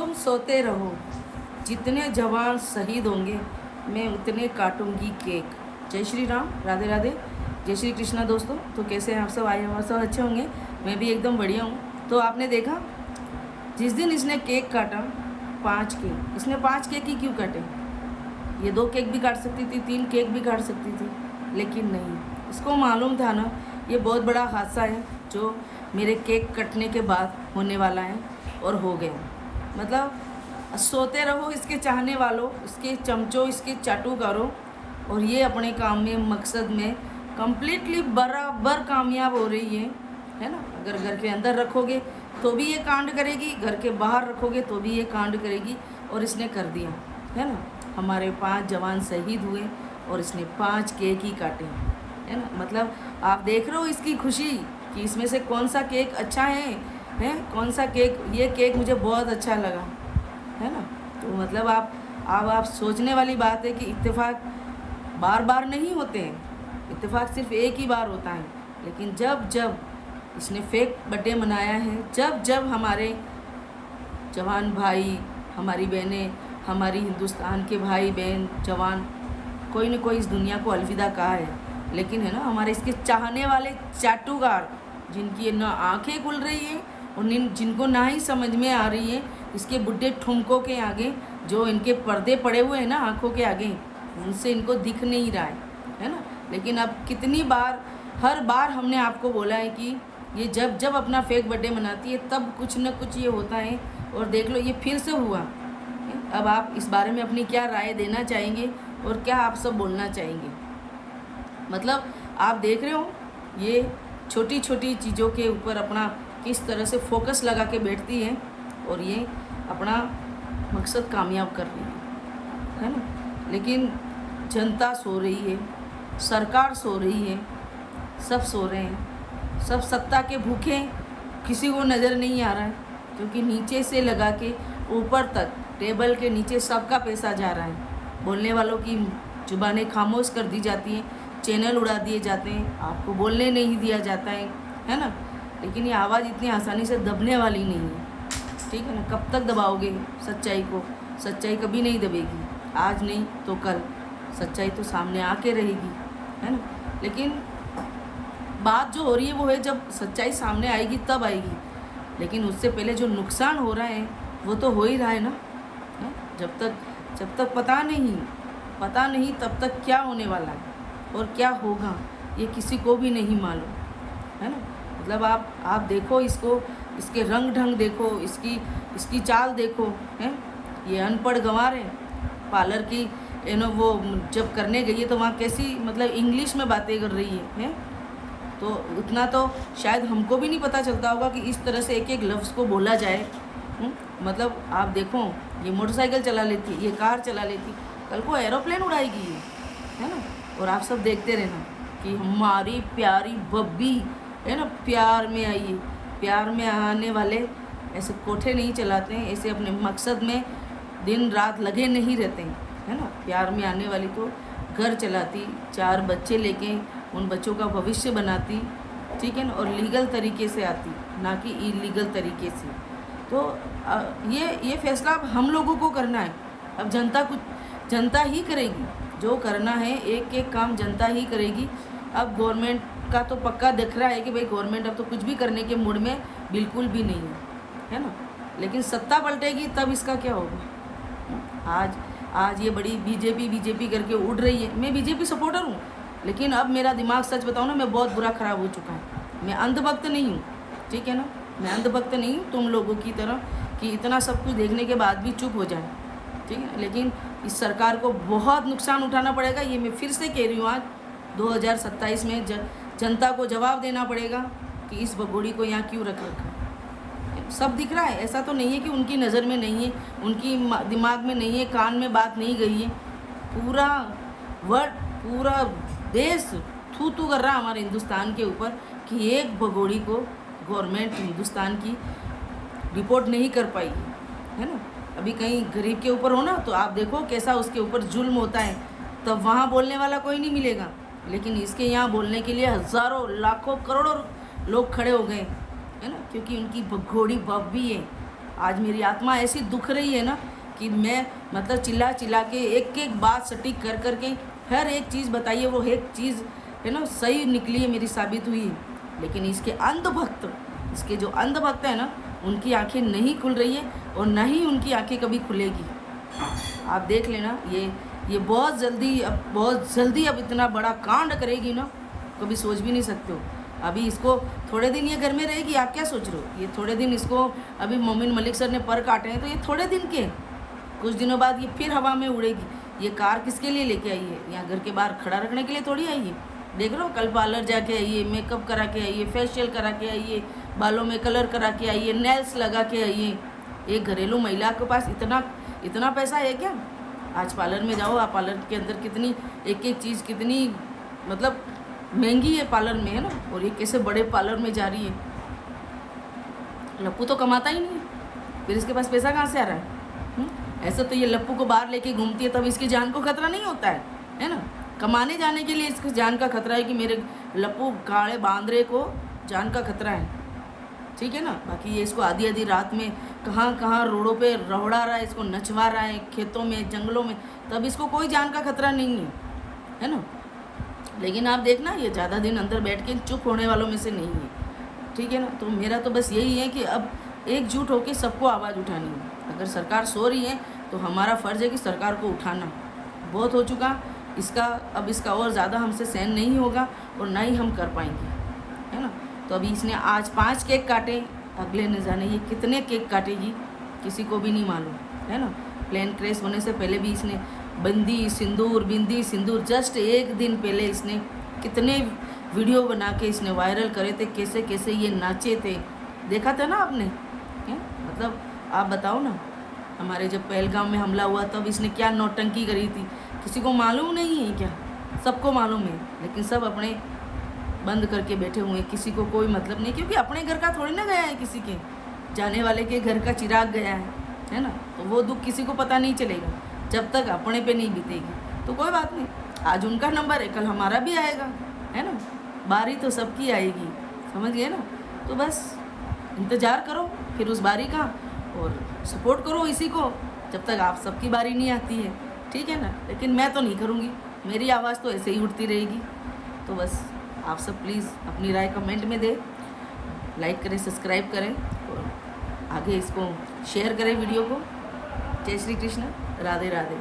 तुम सोते रहो, जितने जवान शहीद होंगे मैं उतने काटूंगी केक। जय श्री राम, राधे राधे, जय श्री कृष्णा। दोस्तों तो कैसे हैं आप सब? आए हमारे सब अच्छे होंगे, मैं भी एकदम बढ़िया हूँ। तो आपने देखा जिस दिन इसने केक काटा 5 केक, इसने 5 केक ही क्यों काटे? ये 2 केक भी काट सकती थी, 3 केक भी काट सकती थी, लेकिन नहीं, इसको मालूम था ना ये बहुत बड़ा हादसा है जो मेरे केक कटने के बाद होने वाला है और हो गया। मतलब सोते रहो इसके चाहने वालों, इसके चमचों, इसके चाटुकारों, और ये अपने काम में, मकसद में कम्प्लीटली बराबर कामयाब हो रही है ना। अगर घर के अंदर रखोगे तो भी ये कांड करेगी, घर के बाहर रखोगे तो भी ये कांड करेगी, और इसने कर दिया है ना। हमारे 5 जवान शहीद हुए और इसने 5 केक ही काटे, है ना। मतलब आप देख रहे हो इसकी खुशी कि इसमें से कौन सा केक अच्छा है कौन सा केक, ये केक मुझे बहुत अच्छा लगा, है ना। तो मतलब आप सोचने वाली बात है कि इत्तेफाक बार बार नहीं होते हैं, इत्तेफाक सिर्फ एक ही बार होता है। लेकिन जब जब इसने फेक बर्थडे मनाया है, जब जब हमारे जवान भाई, हमारी बहनें, हमारी हिंदुस्तान के भाई बहन जवान, कोई न कोई इस दुनिया को अलविदा कहा है, लेकिन है ना हमारे इसके चाहने वाले चाटुकार, जिनकी ना आंखें खुल रही हैं और जिनको ना ही समझ में आ रही है इसके बुढ़े ठुमकों के आगे, जो इनके पर्दे पड़े हुए हैं ना आंखों के आगे, उनसे इनको दिख नहीं रहा है ना। लेकिन अब कितनी बार, हर बार हमने आपको बोला है कि ये जब जब अपना फेक बर्थडे मनाती है तब कुछ न कुछ ये होता है, और देख लो ये फिर से हुआ। अब आप इस बारे में अपनी क्या राय देना चाहेंगे और क्या आप सब बोलना चाहेंगे? मतलब आप देख रहे हो ये छोटी छोटी चीज़ों के ऊपर अपना किस तरह से फोकस लगा के बैठती है और ये अपना मकसद कामयाब कर रही है ना। लेकिन जनता सो रही है, सरकार सो रही है, सब सो रहे हैं, सब सत्ता के भूखे, किसी को नज़र नहीं आ रहा है, क्योंकि नीचे से लगा के ऊपर तक टेबल के नीचे सबका पैसा जा रहा है। बोलने वालों की जुबानें खामोश कर दी जाती हैं, चैनल उड़ा दिए जाते हैं, आपको बोलने नहीं दिया जाता है ना। लेकिन ये आवाज़ इतनी आसानी से दबने वाली नहीं है, ठीक है ना। कब तक दबाओगे सच्चाई को? सच्चाई कभी नहीं दबेगी, आज नहीं तो कल सच्चाई तो सामने आके रहेगी, है ना। लेकिन बात जो हो रही है वो है जब सच्चाई सामने आएगी तब आएगी, लेकिन उससे पहले जो नुकसान हो रहा है वो तो हो ही रहा है ना। है? जब तक पता नहीं तब तक क्या होने वाला है और क्या होगा ये किसी को भी नहीं मालूम, है ना। मतलब आप देखो इसको, इसके रंग ढंग देखो, इसकी चाल देखो, हैं। ये अनपढ़ गंवार है, पार्लर की वो जब करने गई है तो वहाँ कैसी मतलब इंग्लिश में बातें कर रही है। तो उतना तो शायद हमको भी नहीं पता चलता होगा कि इस तरह से एक एक लफ्ज़ को बोला जाए। मतलब आप देखो ये मोटरसाइकिल चला लेती, ये कार चला लेती, कल को एरोप्लेन उड़ाएगी है ना। और आप सब देखते रहना कि हमारी प्यारी बब्बी है ना, प्यार में आइए। प्यार में आने वाले ऐसे कोठे नहीं चलाते हैं, ऐसे अपने मकसद में दिन रात लगे नहीं रहते हैं, है ना। प्यार में आने वाली तो घर चलाती, 4 बच्चे लेके उन बच्चों का भविष्य बनाती, ठीक है ना, और लीगल तरीके से आती, ना कि इलीगल तरीके से। तो ये फैसला अब हम लोगों को करना है। अब जनता ही करेगी जो करना है, एक एक काम जनता ही करेगी। अब गवर्नमेंट का तो पक्का दिख रहा है कि भाई गवर्नमेंट अब तो कुछ भी करने के मूड में बिल्कुल भी नहीं है ना। लेकिन सत्ता पलटेगी तब इसका क्या होगा? आज ये बड़ी बीजेपी करके उड़ रही है। मैं बीजेपी सपोर्टर हूँ, लेकिन अब मेरा दिमाग सच बताऊँ ना, मैं बहुत बुरा ख़राब हो चुका है। मैं अंधभक्त नहीं हूँ, ठीक है ना, मैं अंधभक्त नहीं हूँ तुम लोगों की तरह कि इतना सब कुछ देखने के बाद भी चुप हो जाए, ठीक है। लेकिन इस सरकार को बहुत नुकसान उठाना पड़ेगा, ये मैं फिर से कह रही हूँ। आज 2027 में जनता को जवाब देना पड़ेगा कि इस भगोड़ी को यहाँ क्यों रखा। सब दिख रहा है, ऐसा तो नहीं है कि उनकी नज़र में नहीं है, उनकी दिमाग में नहीं है, कान में बात नहीं गई है। पूरा देश थू कर रहा हमारे हिंदुस्तान के ऊपर कि एक भगोड़ी को गवर्नमेंट हिंदुस्तान की रिपोर्ट नहीं कर पाई, है ना। अभी कहीं गरीब के ऊपर हो ना तो आप देखो कैसा उसके ऊपर जुल्म होता है, तब वहाँ बोलने वाला कोई नहीं मिलेगा। लेकिन इसके यहाँ बोलने के लिए हज़ारों लाखों करोड़ों लोग खड़े हो गए, है ना, क्योंकि उनकी भगोड़ी बब्बी है, आज मेरी आत्मा ऐसी दुख रही है ना कि मैं मतलब चिल्ला चिल्ला के एक एक बात सटीक कर कर के हर एक चीज़ बताइए, वो एक चीज़ है ना सही निकली है, मेरी साबित हुई है। लेकिन इसके अंधभक्त, इसके जो अंधभक्त है ना, उनकी आंखें नहीं खुल रही है और न ही उनकी आंखें कभी खुलेगी। आप देख लेना, ये बहुत जल्दी अब इतना बड़ा कांड करेगी ना, कभी सोच भी नहीं सकते हो। अभी इसको थोड़े दिन ये घर में रहेगी, आप क्या सोच रहे हो? ये थोड़े दिन इसको अभी मोमिन मलिक सर ने पर काटे हैं, तो ये थोड़े दिन के, कुछ दिनों बाद ये फिर हवा में उड़ेगी। ये कार किसके लिए लेके आई है? यहाँ घर के बाहर खड़ा रखने के लिए थोड़ी आई है। देख रहे हो, कल पार्लर जाके आइए, मेकअप करा के आइए, फेशियल करा के आइए, बालों में कलर करा के आइए, नेल्स लगा के आइए। एक घरेलू महिला के पास इतना पैसा है क्या? आज पार्लर में जाओ आप, पार्लर के अंदर कितनी एक एक चीज़ कितनी मतलब महंगी है पार्लर में, है ना। और ये कैसे बड़े पार्लर में जा रही है। लप्पू तो कमाता ही नहीं है, फिर इसके पास पैसा कहाँ से आ रहा है? ऐसा तो ये लप्पू को बाहर लेके घूमती है, तब इसकी जान को खतरा नहीं होता है ना। कमाने जाने के लिए इसकी जान का खतरा है कि मेरे लप्पू काले बांदरे को जान का खतरा है, ठीक है ना। बाकी ये इसको आधी आधी रात में कहाँ रोडों पे रौड़ा रहा है, इसको नचवा रहा है, खेतों में जंगलों में, तब इसको कोई जान का खतरा नहीं है ना। लेकिन आप देखना, ये ज़्यादा दिन अंदर बैठ के चुप होने वालों में से नहीं है, ठीक है ना। तो मेरा तो बस यही है कि अब एकजुट होकर सबको आवाज़ उठानी है। अगर सरकार सो रही है तो हमारा फ़र्ज़ है कि सरकार को उठाना। बहुत हो चुका इसका, अब इसका और ज़्यादा हमसे सहन नहीं होगा और ना ही हम कर पाएंगे, है ना। तो अभी इसने आज 5 केक काटे, अगले न जाने ये कितने केक काटेगी, किसी को भी नहीं मालूम, है ना। प्लेन क्रैश होने से पहले भी इसने बिंदी सिंदूर जस्ट एक दिन पहले इसने कितने वीडियो बना के इसने वायरल करे थे, कैसे कैसे ये नाचे थे, देखा था ना आपने, है? मतलब आप बताओ ना, हमारे जब पहलगाम में हमला हुआ तब इसने क्या नौटंकी करी थी, किसी को मालूम नहीं है क्या? सबको मालूम है, लेकिन सब अपने बंद करके बैठे हुए हैं, किसी को कोई मतलब नहीं, क्योंकि अपने घर का थोड़ी ना गया है, किसी के जाने वाले के घर का चिराग गया है ना। तो वो दुख किसी को पता नहीं चलेगा जब तक अपने पे नहीं बीतेगी। तो कोई बात नहीं, आज उनका नंबर है, कल हमारा भी आएगा, है ना। बारी तो सबकी आएगी, समझ गए ना। तो बस इंतज़ार करो फिर उस बारी का, और सपोर्ट करो इसी को जब तक आप सबकी बारी नहीं आती है, ठीक है ना। लेकिन मैं तो नहीं करूँगी, मेरी आवाज़ तो ऐसे ही उठती रहेगी। तो बस आप सब प्लीज़ अपनी राय कमेंट में दें, लाइक करें, सब्सक्राइब करें और आगे इसको शेयर करें वीडियो को। जय श्री कृष्ण, राधे राधे।